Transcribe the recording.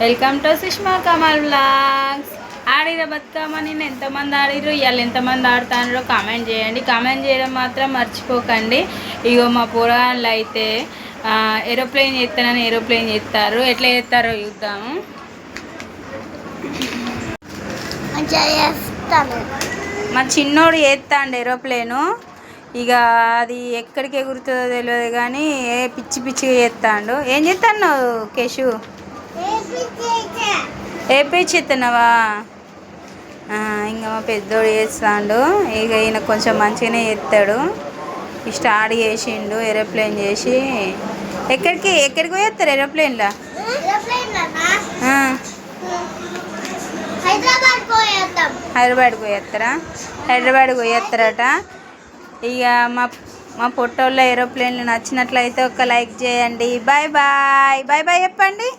Welcome to Sushma Kamal vlogs. ఆడిర బతుకమ్మ నిన్న ఎంతమంది ఆడిరు, ఇవాళ ఎంతమంది ఆడుతారో కామెంట్ చేయండి. కామెంట్ చేయడం మాత్రం మర్చిపోకండి. ఇగో మా పురాణాలు అయితే ఏరోప్లేన్ చేస్తానని ఏరోప్లేన్ చేస్తారు. ఎట్లా చేస్తారో చూద్దాము. మా చిన్నోడు చేస్తాండు ఏరోప్లేను. ఇక అది ఎక్కడికి ఎగురుతుందో తెలియదు కానీ పిచ్చి పిచ్చిగా చేస్తాడు. ఏం చేస్తాను కేశు? ఏపిచ్చిస్తున్నావా? ఇంకా మా పెద్దోడు చేస్తాడు. ఇక ఈయన కొంచెం మంచిగానే చేస్తాడు. స్టార్ట్ చేసిండు ఏరోప్లేన్ చేసి. ఎక్కడికి పోయేస్తారు ఏరోప్లేన్లో? హైదరాబాద్కి పోయేస్తారా? హైదరాబాద్కి పోయేస్తారట. ఇక మా ఫోటోల్లో ఏరోప్లేన్లు నచ్చినట్లయితే ఒక లైక్ చేయండి. Bye bye. బాయ్ బాయ్ చెప్పండి.